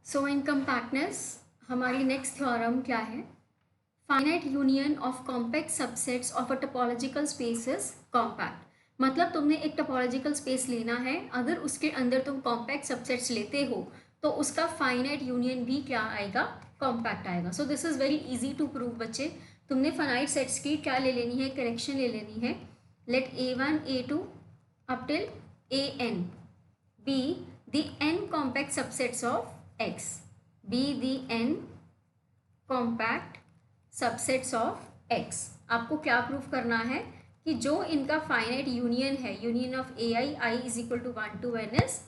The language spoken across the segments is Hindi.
सो इन कम्पैक्टनेस हमारी नेक्स्ट थ्योरम क्या है? Finite union of compact subsets of a topological space is compact. मतलब तुमने एक टोपोलॉजिकल स्पेस लेना है, अगर उसके अंदर तुम कॉम्पैक्ट सबसेट्स लेते हो तो उसका फाइनाइट यूनियन भी क्या आएगा? कॉम्पैक्ट आएगा। So this is very easy to prove बच्चे। तुमने फाइनाइट सेट्स की क्या ले लेनी है? करेक्शन ले लेनी है। Let A1 A2 up till AN be the n compact subsets of X, be the n compact subsets of x। आपको क्या प्रूफ करना है कि जो इनका फाइनाइट यूनियन है, union of I is equal to 1 to n is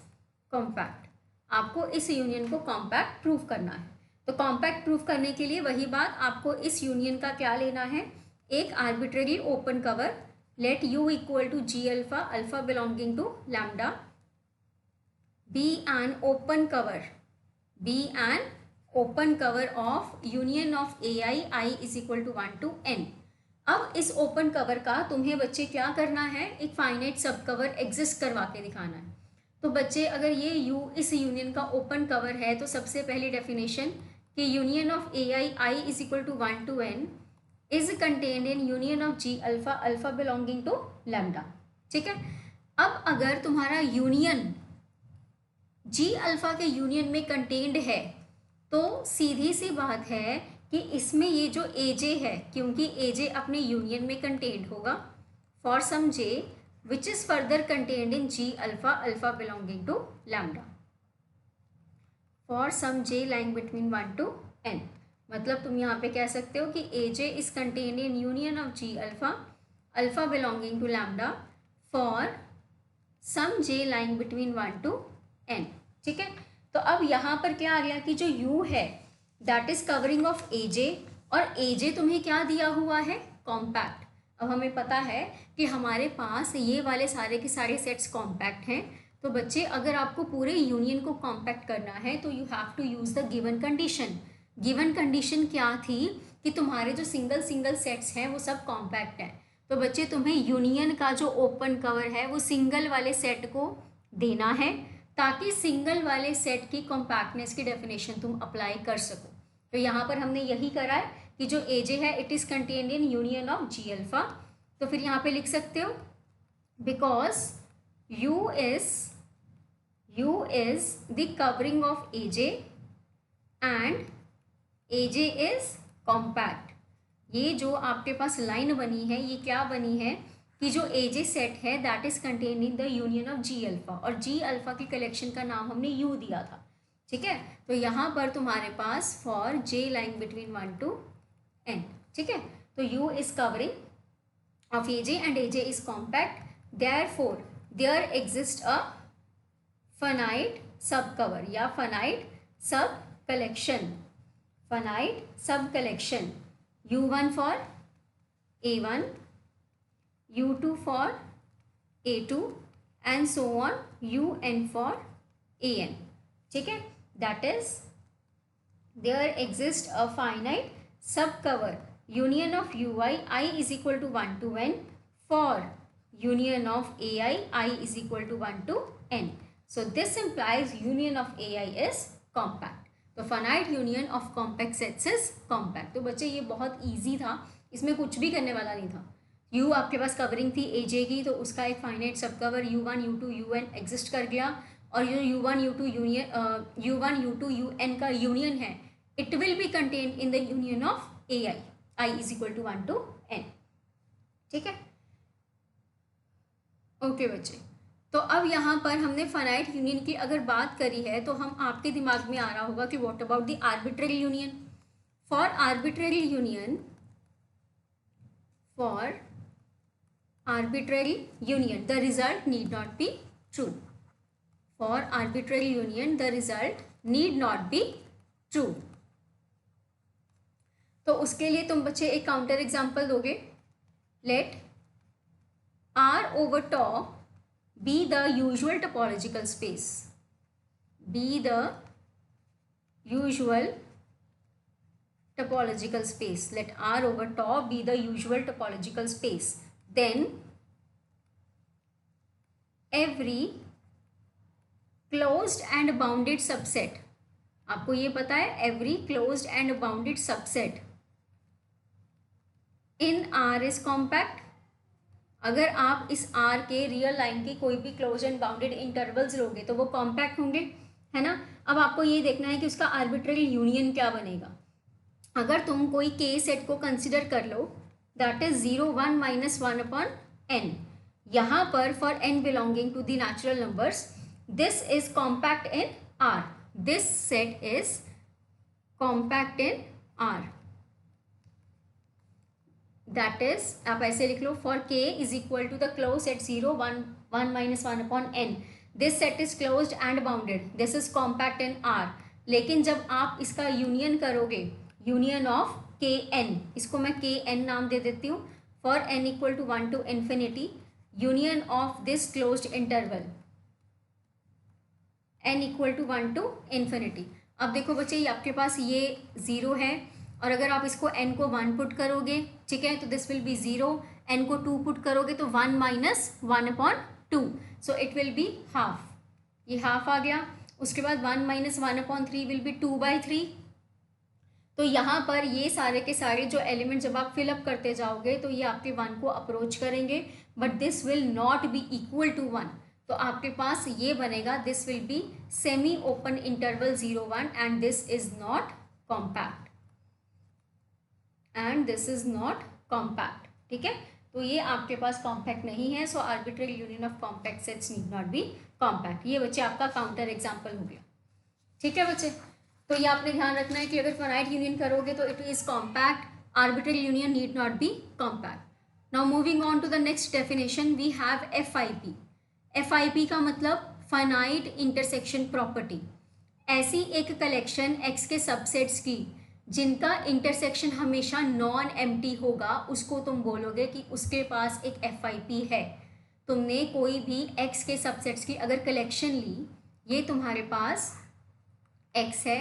compact. आपको इस यूनियन को कॉम्पैक्ट प्रूफ करना है। तो कॉम्पैक्ट प्रूफ करने के लिए वही बात, आपको इस यूनियन का क्या लेना है? एक arbitrary open cover, let u equal to g alpha, alpha belonging to lambda, be an open cover of union of I is equal to 1 to n। अब इस ओपन कवर का तुम्हें बच्चे क्या करना है? एक फाइनाइट सब कवर एग्जिस्ट करवा के दिखाना है। तो बच्चे अगर ये u इस यूनियन का ओपन कवर है तो सबसे पहली डेफिनेशन कि union of I is equal to 1 to n is contained in union of g alpha, alpha belonging to lambda. ठीक है। अब अगर तुम्हारा यूनियन जी अल्फा के यूनियन में कंटेन्ड है तो सीधी सी बात है कि इसमें ये जो एजे है, क्योंकि एजे अपने यूनियन में कंटेन्ड होगा for some J which is further contained in G alpha, alpha belonging to lambda, for some J lying between 1 to n। मतलब तुम यहाँ पे कह सकते हो कि A J is contained in union of G alpha, alpha belonging to lambda for some J lying between 1 to n। ठीक है। तो अब यहाँ पर क्या आ गया कि जो u है दैट इज कवरिंग ऑफ एजे, और एजे तुम्हें क्या दिया हुआ है? कॉम्पैक्ट। अब हमें पता है कि हमारे पास ये वाले सारे के सारे सेट्स कॉम्पैक्ट हैं। तो बच्चे अगर आपको पूरे यूनियन को कॉम्पैक्ट करना है तो you have to use the given condition. Given condition क्या थी? कि तुम्हारे जो सिंगल सिंगल सेट्स हैं वो सब कॉम्पैक्ट हैं। तो बच्चे तुम्हें यूनियन का जो ओपन कवर है वो सिंगल वाले सेट को देना है ताकि सिंगल वाले सेट की कॉम्पैक्टनेस की डेफिनेशन तुम अप्लाई कर सको। तो यहाँ पर हमने यही करा है कि जो एजे है it is contained in union of G alpha. तो फिर यहाँ पे लिख सकते हो because U is the covering of AJ and AJ is compact. ये जो आपके पास लाइन बनी है ये क्या बनी है कि जो एजे सेट है that is contained in the union of G alpha, और जी अल्फा के कलेक्शन का नाम हमने यू दिया था। ठीक है। तो यहाँ पर तुम्हारे पास for J lying between 1 to n। ठीक है। तो U is covering of AJ and AJ is compact, therefore there exist a finite subcover या finite subcollection, finite subcollection u1 for a1, u2 for a2 and so on un for an। ठीक है। That is there exist a finite subcover union of ui I is equal to 1 to n for union of ai I is equal to 1 to n। So this implies union of ai is compact। तो finite union of compact sets is compact. तो बच्चे ये बहुत ईजी था, इसमें कुछ भी करने वाला नहीं था। u आपके पास कवरिंग थी एजे की, तो उसका एक फाइनाइट सब cover u1 u2 un exist कर गया, और जो u1 u2 union u1 u2 un का यूनियन है it will be contained in the union of ai I is equal to 1 to n। ठीक है। ओके बच्चे, तो अब यहाँ पर हमने फाइनाइट यूनियन की अगर बात करी है तो हम आपके दिमाग में आ रहा होगा कि what about the arbitrary union. For arbitrary union, for arbitrary union the result need not be true। for arbitrary union the result need not be true। तो उसके लिए तुम बच्चे एक काउंटर एग्जांपल दोगे। let R over tau be the usual topological space, be the usual topological space, let R over tau be the usual topological space, then every closed and bounded subset आपको ये पता है, every closed and bounded subset in are is compact. अगर आप इस आर के रियल लाइन की कोई भी क्लोज एंड बाउंडेड इंटरवल्स लोगे तो वो कॉम्पैक्ट होंगे, है ना। अब आपको ये देखना है कि उसका आर्बिट्ररी यूनियन क्या बनेगा। अगर तुम कोई के सेट को कंसिडर कर लो, दैट इज 0 1 -1 अपॉन n, यहाँ पर for n belonging to the natural numbers, this is compact in R, this set is compact in R। That is आप ऐसे लिख लो, for k is equal to the close set 0 1 1 -1 upon n, this set is closed and bounded, this is compact in R। लेकिन जब आप इसका यूनियन करोगे, यूनियन ऑफ के एन, इसको मैं के एन नाम दे देती हूँ, for n equal to 1 to infinity, union of this closed interval n equal to 1 to infinity। अब देखो बच्चे, ये आपके पास ये 0 है, और अगर आप इसको n को 1 पुट करोगे, ठीक है, तो दिस विल बी 0, n को 2 पुट करोगे तो 1 - 1 upon 2, so it will be half, ये हाफ आ गया। उसके बाद 1 - 1 अपॉन 3 विल बी 2/3। तो यहाँ पर ये सारे के सारे जो एलिमेंट जब आप फिलअप करते जाओगे तो ये आपके 1 को अप्रोच करेंगे, but this will not be equal to 1। तो आपके पास ये बनेगा, this will be semi open interval 0 1 and this is not compact, and this is not compact, ठीक है। तो ये आपके पास कॉम्पैक्ट नहीं है, so arbitrary union of compact sets need not be compact. ये बच्चे आपका काउंटर एग्जाम्पल हो गया, ठीक है बच्चे। तो ये आपने ध्यान रखना है कि अगर फाइनाइट यूनियन करोगे तो it is compact, arbitrary union need not be compact. Now moving on to the next definition, we have FIP। FIP का मतलब फाइनाइट इंटरसेक्शन प्रॉपर्टी, ऐसी एक कलेक्शन x के सबसेट्स की जिनका इंटरसेक्शन हमेशा नॉन एम्प्टी होगा, उसको तुम बोलोगे कि उसके पास एक FIP है। तुमने कोई भी x के सबसेट्स की अगर कलेक्शन ली, ये तुम्हारे पास x है,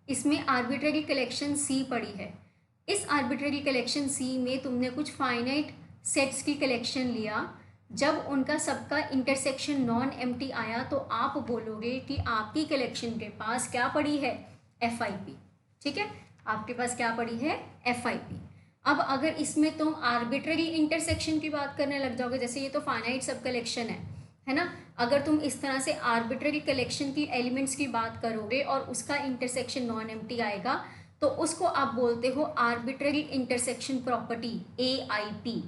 इसमें आर्बिट्ररी कलेक्शन C पड़ी है, इस आर्बिट्ररी कलेक्शन C में तुमने कुछ फाइनाइट सेट्स की कलेक्शन लिया, जब उनका सबका इंटरसेक्शन नॉन एम्प्टी आया तो आप बोलोगे कि आपकी कलेक्शन के पास क्या पड़ी है, FIP, ठीक है, आपके पास क्या पड़ी है, FIP। अब अगर इसमें तुम आर्बिट्ररी इंटरसेक्शन की बात करने लग जाओगे, जैसे ये तो फाइनाइट सब कलेक्शन है ना, अगर तुम इस तरह से आर्बिट्ररी कलेक्शन की एलिमेंट्स की बात करोगे और उसका इंटरसेक्शन नॉन एम्प्टी आएगा, तो उसको आप बोलते हो आर्बिट्ररी इंटरसेक्शन प्रॉपर्टी, AIP।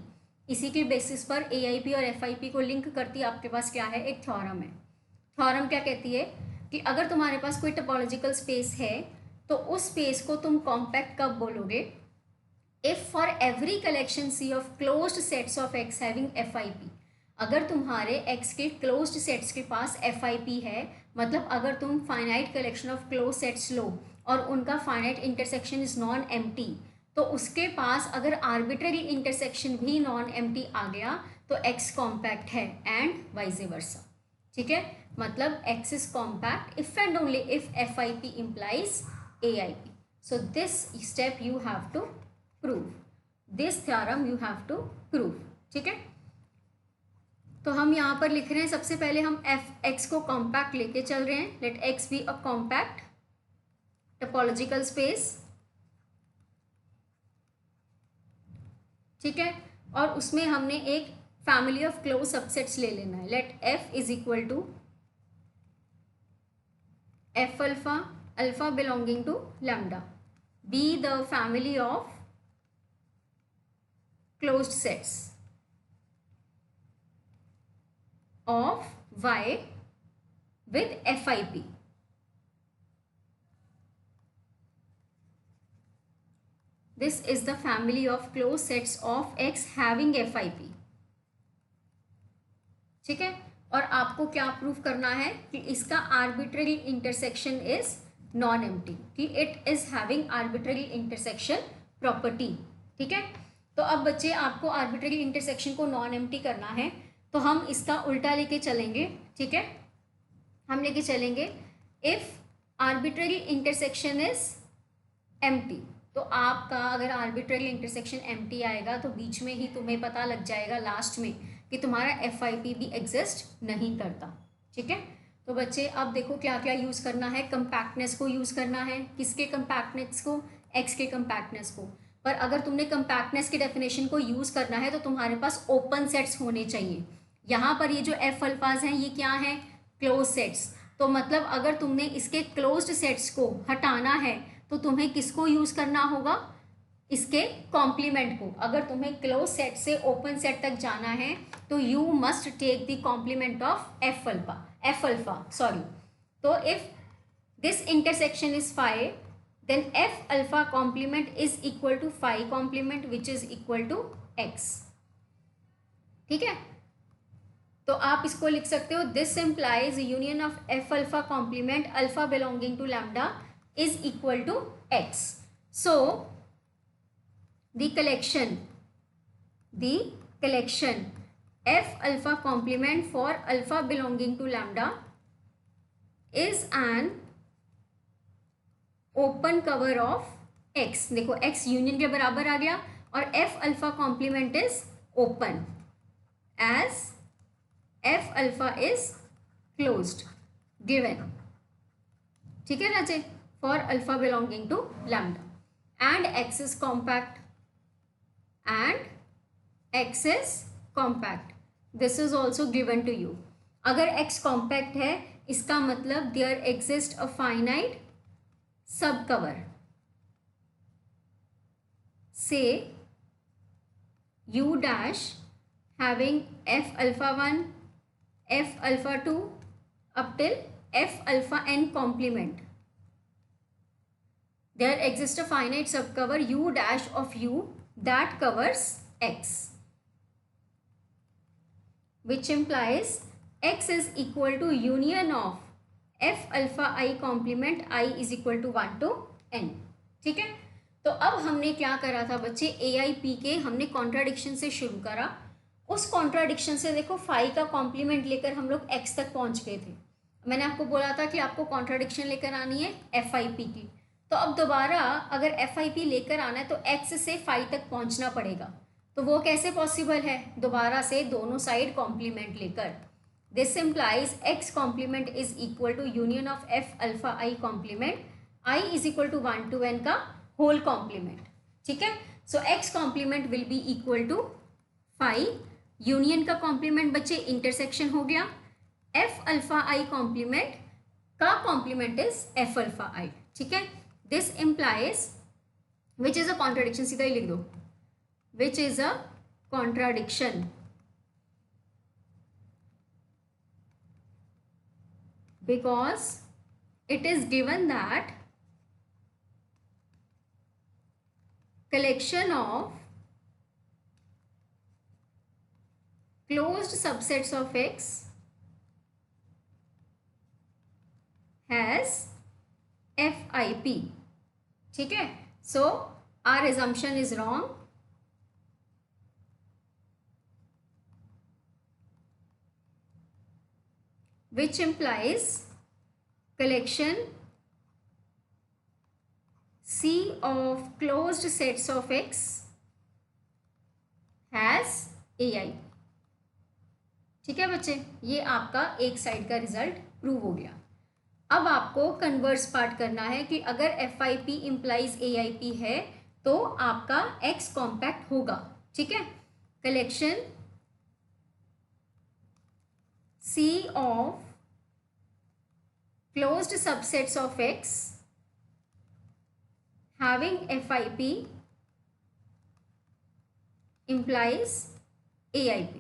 इसी के बेसिस पर AIP और FIP को लिंक करती आपके पास क्या है, एक थ्योरम है। थ्योरम क्या कहती है कि अगर तुम्हारे पास कोई टोपोलॉजिकल स्पेस है तो उस स्पेस को तुम कॉम्पैक्ट कब बोलोगे, if for every collection C of closed sets of X having FIP। अगर तुम्हारे x के क्लोज्ड सेट्स के पास FIP है, मतलब अगर तुम finite collection of close sets लो और उनका finite intersection is non empty, तो उसके पास अगर आर्बिट्ररी इंटरसेक्शन भी नॉन एम्प्टी आ गया तो x कॉम्पैक्ट है, एंड वाइज वर्सा, ठीक है। मतलब x is compact if and only if FIP implies AIP। So this step you have to prove, this theorem you have to prove, ठीक है। तो हम यहाँ पर लिख रहे हैं, सबसे पहले हम x को कॉम्पैक्ट लेके चल रहे हैं, let x be a compact topological space, ठीक है, और उसमें हमने एक फैमिली ऑफ क्लोज सबसेट्स ले लेना है, let f is equal to f alpha, alpha belonging to lambda, be the family of closed sets of Y with FIP। This is the family of closed sets of X having FIP, ठीक है। और आपको क्या प्रूफ करना है कि इसका arbitrary intersection is non empty, कि it is having arbitrary intersection property, ठीक है। तो अब बच्चे आपको आर्बिट्ररी इंटरसेक्शन को नॉन एम्प्टी करना है, तो हम इसका उल्टा लेके चलेंगे, ठीक है। हम लेके चलेंगे if arbitrary intersection is empty, तो आपका अगर आर्बिट्ररी इंटरसेक्शन एम्प्टी आएगा तो बीच में ही तुम्हें पता लग जाएगा लास्ट में कि तुम्हारा FIP भी एग्जिस्ट नहीं करता, ठीक है। तो बच्चे अब देखो क्या क्या यूज़ करना है, कंपैक्टनेस को यूज़ करना है। किसके कंपैक्टनेस को? एक्स के कंपैक्टनेस को। पर अगर तुमने कंपैक्टनेस की डेफिनेशन को यूज़ करना है तो तुम्हारे पास ओपन सेट्स होने चाहिए। यहाँ पर ये जो एफ अल्फाज हैं ये क्या हैं? Close sets. तो मतलब अगर तुमने इसके क्लोज्ड सेट्स को हटाना है तो तुम्हें किसको यूज़ करना होगा? इसके कॉम्प्लीमेंट को। अगर तुम्हें क्लोज सेट से ओपन सेट तक जाना है तो you must take the complement of F alpha sorry. तो if this intersection is phi, then f alpha complement is equal to phi complement which is equal to x। ठीक है, तो आप इसको लिख सकते हो, this implies union of f alpha complement alpha belonging to lambda is equal to x। so the collection f alpha complement for alpha belonging to lambda is an open cover of X. देखो एक्स यूनियन के बराबर आ गया और F alpha complement is open as F alpha is closed given. ठीक है Raje, for alpha belonging to lambda and X is compact this is also given to you. अगर एक्स कॉम्पैक्ट है इसका मतलब there exist a finite subcover, say u dash having f alpha 1 f alpha 2 up till f alpha n complement, there exists a finite subcover u dash of u that covers x, which implies x is equal to union of F alpha I complement I is equal to 1 to n। ठीक है, तो अब हमने क्या करा था बच्चे, ए आई पी के हमने कॉन्ट्राडिक्शन से शुरू करा। उस कॉन्ट्राडिक्शन से देखो फाई का कॉम्प्लीमेंट लेकर हम लोग एक्स तक पहुंच गए थे। मैंने आपको बोला था कि आपको कॉन्ट्राडिक्शन लेकर आनी है एफ आई पी की। तो अब दोबारा अगर एफ आई पी लेकर आना है तो एक्स से फाई तक पहुंचना पड़ेगा। तो वो कैसे पॉसिबल है? दोबारा से दोनों साइड कॉम्प्लीमेंट लेकर। This implies x complement is equal to union of f alpha I complement I is equal to 1 to n का whole complement। ठीक है, so x complement will be equal to phi, union का complement बच्चे intersection हो गया, f alpha I complement का complement is f alpha I। ठीक है, this implies which is a contradiction, सीधा ही लिख दो, which is a contradiction because it is given that collection of closed subsets of X has FIP। ठीक है, so our assumption is wrong। which implies collection C of closed sets of X has AI। ठीक है बच्चे, ये आपका एक साइड का रिजल्ट प्रूव हो गया। अब आपको कन्वर्स पार्ट करना है कि अगर F I P implies A I P है तो आपका एक्स कॉम्पैक्ट होगा। ठीक है, collection C of closed subsets of X having FIP implies AIP।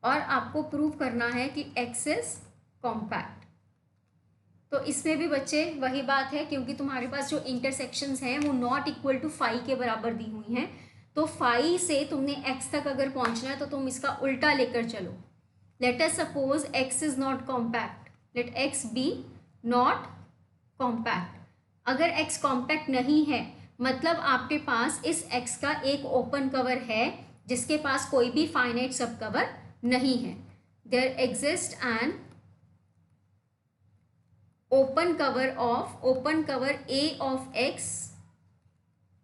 और आपको प्रूव करना है कि X is compact। तो इसमें भी बच्चे वही बात है, क्योंकि तुम्हारे पास जो इंटरसेक्शंस हैं वो नॉट इक्वल टू फाई के बराबर दी हुई हैं। तो फाई से तुमने X तक अगर पहुंचना है तो तुम इसका उल्टा लेकर चलो। Let us suppose X is not compact, let X be not compact. अगर X कॉम्पैक्ट नहीं है मतलब आपके पास इस X का एक ओपन कवर है जिसके पास कोई भी फाइनाइट सब कवर नहीं है। There exist an open cover A of X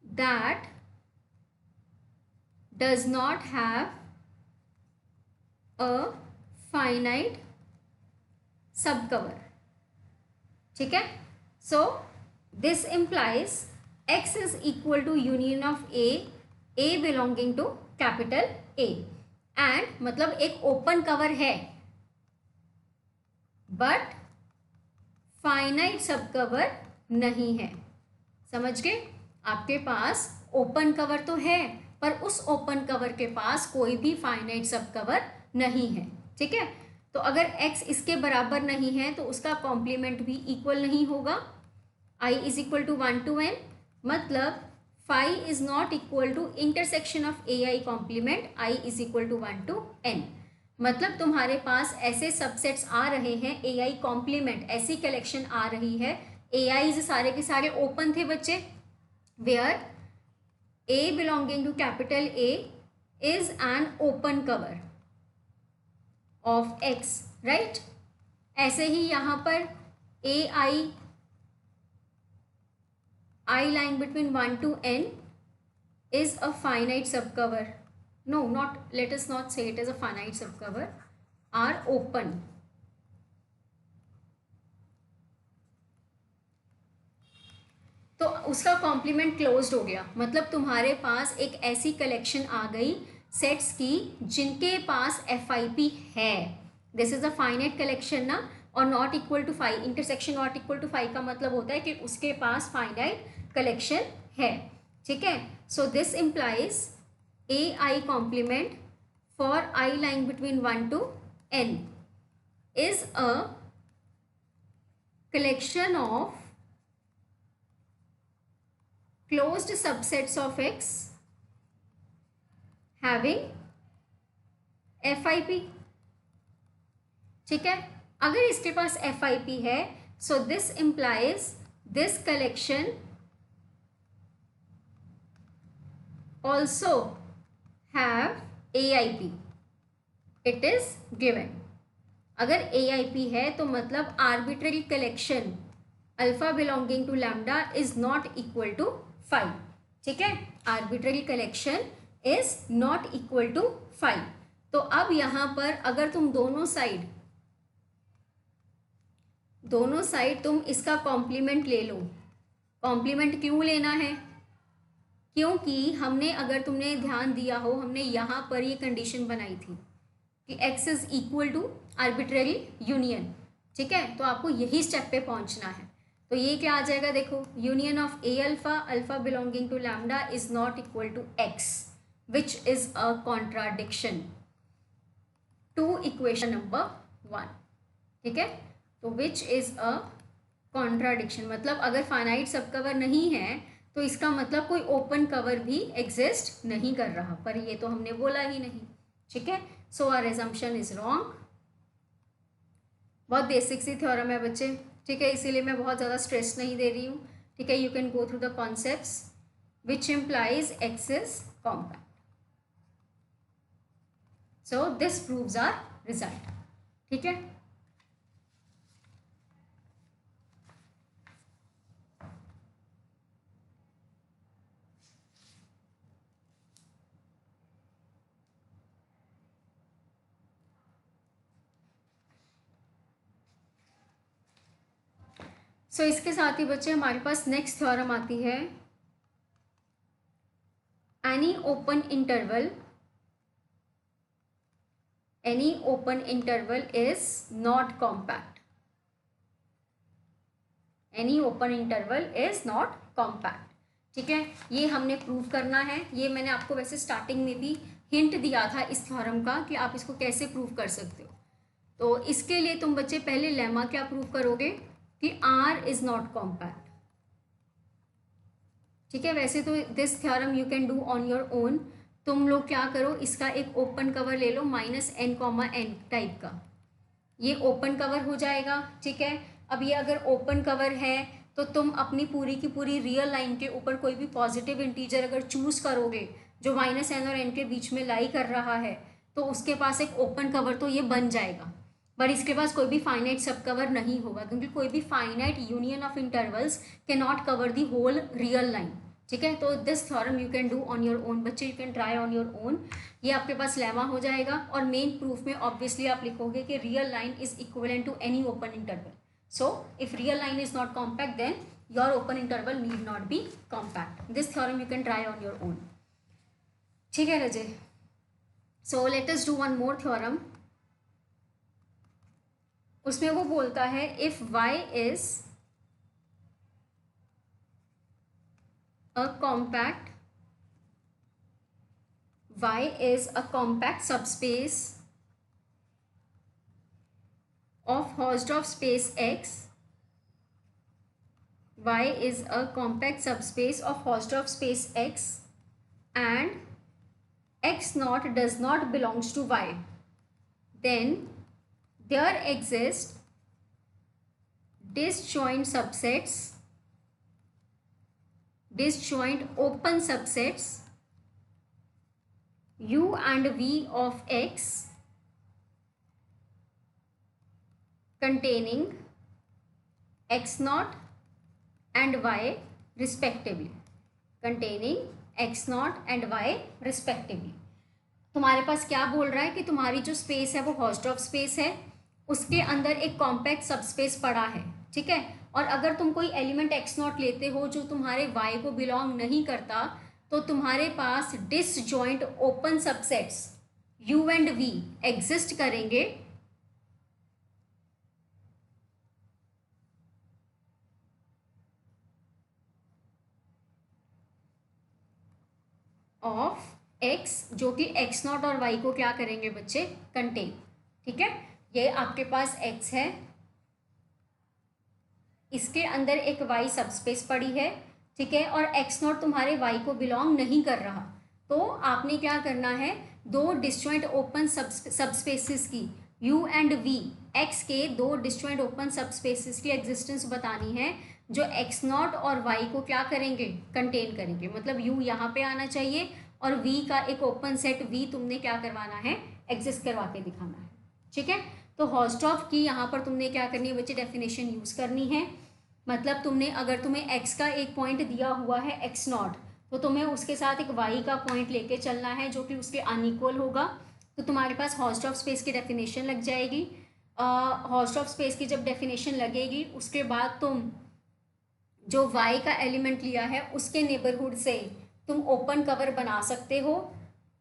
that does not have a finite subcover, ठीक है। So this implies x is equal to union of A belonging to capital A, and मतलब एक ओपन कवर है बट फाइनाइट सब कवर नहीं है। समझ गए? आपके पास ओपन कवर तो है पर उस ओपन कवर के पास कोई भी फाइनाइट सब कवर नहीं है, ठीक है। तो अगर x इसके बराबर नहीं है तो उसका कॉम्प्लीमेंट भी इक्वल नहीं होगा। i is equal to 1 to n, मतलब phi is not equal to intersection of A I complement i is equal to 1 to n। मतलब तुम्हारे पास ऐसे सबसेट्स आ रहे हैं ए आई कॉम्प्लीमेंट, ऐसी कलेक्शन आ रही है, ए आईज सारे के सारे ओपन थे बच्चे, where A belonging to capital A is an open cover of X, right. ऐसे ही यहाँ पर A I lying between 1 to n is a finite subcover. No, not, let us not say it is a finite subcover, are open. तो उसका कॉम्प्लीमेंट क्लोज्ड हो गया, मतलब तुम्हारे पास एक ऐसी कलेक्शन आ गई सेट्स की जिनके पास FIP है। This is a finite collection ना, और not equal to five, intersection not equal to five का मतलब होता है कि उसके पास फाइनाइट कलेक्शन है, ठीक है। So this implies A I complement for I lying between 1 to n is a collection of closed subsets of X having FIP, ठीक है। अगर इसके पास FIP है so this implies this collection also have AIP, it is given। अगर AIP है तो मतलब arbitrary collection alpha belonging to lambda is not equal to 5, ठीक है। Arbitrary collection is not equal to 5। तो अब यहां पर अगर तुम दोनों साइड तुम इसका कॉम्प्लीमेंट ले लो। कॉम्प्लीमेंट क्यों लेना है? क्योंकि हमने, अगर तुमने ध्यान दिया हो, हमने यहाँ पर ये कंडीशन बनाई थी कि x is equal to arbitrary union, ठीक है। तो आपको यही स्टेप पे पहुंचना है। तो ये क्या आ जाएगा, देखो, union of a alpha belonging to lambda is not equal to x, which is a contradiction to equation number 1, ठीक है। तो विच इज अ कॉन्ट्राडिक्शन, मतलब अगर फाइनाइट सब कवर नहीं है तो इसका मतलब कोई ओपन कवर भी एग्जिस्ट नहीं कर रहा, पर ये तो हमने बोला ही नहीं, ठीक है। So our assumption is wrong. बहुत बेसिक सी थ्योरम है बच्चे, ठीक है, इसीलिए मैं बहुत ज़्यादा स्ट्रेस नहीं दे रही हूँ, ठीक है। You can go through the concepts which implies x is compact. So this proves our result, ठीक है। सो इसके साथ ही बच्चे हमारे पास नेक्स्ट थ्योरम आती है, any open interval is not compact. Any open interval is not compact, ठीक है। ये हमने प्रूव करना है। ये मैंने आपको वैसे स्टार्टिंग में भी हिंट दिया था इस थ्योरम का कि आप इसको कैसे प्रूव कर सकते हो। तो इसके लिए तुम बच्चे पहले लेमा क्या प्रूव करोगे कि R इज नॉट कॉम्पैक्ट, ठीक है। वैसे तो this theorem you can do on your own. तुम लोग क्या करो, इसका एक ओपन कवर ले लो -n,n टाइप का, ये ओपन कवर हो जाएगा, ठीक है। अब ये अगर ओपन कवर है तो तुम अपनी पूरी की पूरी रियल लाइन के ऊपर कोई भी पॉजिटिव इंटीजर अगर चूज करोगे जो -n और n के बीच में लाई कर रहा है तो उसके पास एक ओपन कवर तो ये बन जाएगा, पर इसके पास कोई भी फाइनाइट सब कवर नहीं होगा, क्योंकि कोई भी finite union of intervals can not cover the whole real line, ठीक है, तो this theorem you can do on your own बच्चे, you can try on your own. ये आपके पास लेमा हो जाएगा और मेन प्रूफ में ऑब्वियसली आप लिखोगे कि real line is equivalent to any open interval. So if real line is not compact then your open interval need not be compact. This theorem you can try on your own. ठीक है Rajay, so let us do one more theorem. उसमें वो बोलता है इफ y इज a compact subspace of Hausdorff space X. Y is a compact subspace of Hausdorff space X and X naught does not belongs to Y. Then there exist disjoint open subsets U and V of X containing X naught and Y respectively, तुम्हारे पास क्या बोल रहा है कि तुम्हारी जो स्पेस है वो हॉस्टॉफ स्पेस है, उसके अंदर एक कॉम्पैक्ट सबस्पेस पड़ा है। ठीक है, और अगर तुम कोई एलिमेंट एक्स नॉट लेते हो जो तुम्हारे वाई को बिलोंग नहीं करता, तो तुम्हारे पास disjoint open subsets U and V exist करेंगे ऑफ एक्स, जो कि एक्स नॉट और वाई को क्या करेंगे बच्चे, कंटेन। ठीक है, ये आपके पास एक्स है, इसके अंदर एक वाई सबस्पेस पड़ी है। ठीक है, और एक्स नॉट तुम्हारे वाई को बिलोंग नहीं कर रहा, तो आपने क्या करना है, दो डिस्जॉइंट ओपन सबस्पेसेस की यू एंड वी, एक्स के दो डिस्जॉइंट ओपन सबस्पेसेस की एग्जिस्टेंस बतानी है जो एक्स नॉट और वाई को क्या करेंगे, कंटेन करेंगे। मतलब यू यहाँ पे आना चाहिए और वी का एक ओपन सेट वी तुमने क्या करवाना है, एग्जिस्ट करवा के दिखाना है। ठीक है, तो हॉस्टॉफ की यहाँ पर तुमने क्या करनी है बच्चे, डेफिनेशन यूज़ करनी है। मतलब तुमने, अगर तुम्हें एक्स का एक पॉइंट दिया हुआ है एक्स नॉट, तो तुम्हें उसके साथ एक वाई का पॉइंट लेके चलना है जो कि उसके अनइक्वल होगा। तो तुम्हारे पास हॉस्टॉफ स्पेस की डेफिनेशन लग जाएगी। हॉस्टॉफ स्पेस की जब डेफिनेशन लगेगी, उसके बाद तुम जो वाई का एलिमेंट लिया है उसके नेबरहुड से तुम ओपन कवर बना सकते हो।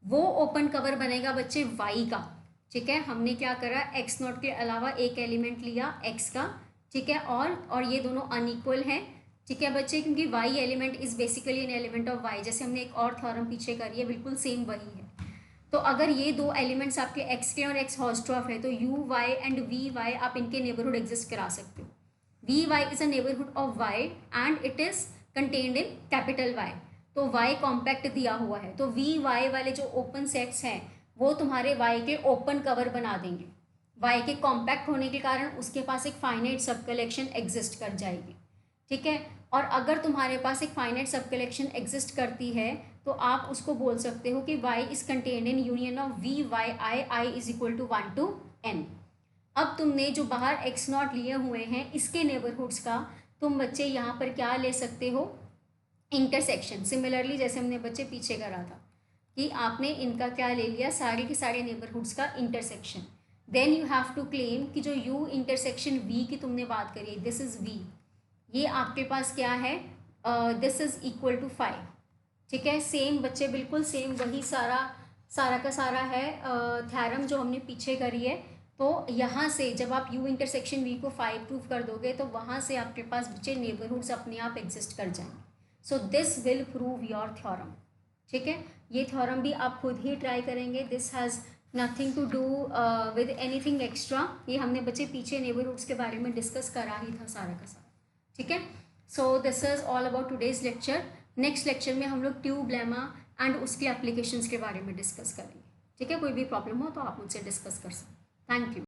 वो ओपन कवर बनेगा बच्चे वाई का। ठीक है, हमने क्या करा, एक्स नॉट के अलावा एक एलिमेंट लिया एक्स का। ठीक है, और ये दोनों अनइक्वल हैं। ठीक है बच्चे, क्योंकि y element is basically an element of y, जैसे हमने एक और थ्योरम पीछे करी है, बिल्कुल सेम वही है। तो अगर ये दो एलिमेंट्स आपके एक्स के और एक्स हॉस्ट्रॉफ है, तो u y and v y आप इनके नेबरहुड एग्जिस्ट करा सकते हो। V y is a neighbourhood of y and it is contained in capital Y. तो वाई कॉम्पैक्ट दिया हुआ है, तो वी वाई वाले जो ओपन सेट्स हैं वो तुम्हारे वाई के ओपन कवर बना देंगे। वाई के कॉम्पैक्ट होने के कारण उसके पास एक फाइनाइट सब कलेक्शन एग्जिस्ट कर जाएगी। ठीक है, और अगर तुम्हारे पास एक फाइनाइट सब कलेक्शन एग्जिस्ट करती है तो आप उसको बोल सकते हो कि y is contained in union of v y i is equal to 1 to n। अब तुमने जो बाहर एक्स नॉट लिए हुए हैं इसके नेबरहुड्स का तुम बच्चे यहाँ पर क्या ले सकते हो, इंटरसेक्शन। सिमिलरली जैसे हमने बच्चे पीछे करा था कि आपने इनका क्या ले लिया, सारे के सारे नेबरहुड्स का intersection. Then you have to claim कि जो यू इंटरसेक्शन वी की तुमने बात करी, दिस इज़ वी, ये आपके पास क्या है, दिस इज़ इक्वल टू 5। ठीक है, सेम बच्चे, बिल्कुल सेम वही सारा का सारा है थ्योरम जो हमने पीछे करी है। तो यहाँ से जब आप u इंटरसेक्शन v को 5 प्रूव कर दोगे तो वहाँ से आपके पास बच्चे नेबरहुड्स अपने आप एग्जिस्ट कर जाएंगे। So this will prove your theorem. ठीक है, ये थ्योरम भी आप खुद ही ट्राई करेंगे। This has nothing to do with anything extra. ये हमने बच्चे पीछे नेबरहुड्स के बारे में डिस्कस करा ही था सारा का सारा। ठीक है, so this is all about today's lecture. Next lecture में हम लोग ट्यूब लेमा एंड उसके एप्लीकेशंस के बारे में डिस्कस करेंगे। ठीक है, कोई भी प्रॉब्लम हो तो आप मुझसे डिस्कस कर सकते हैं। Thank you.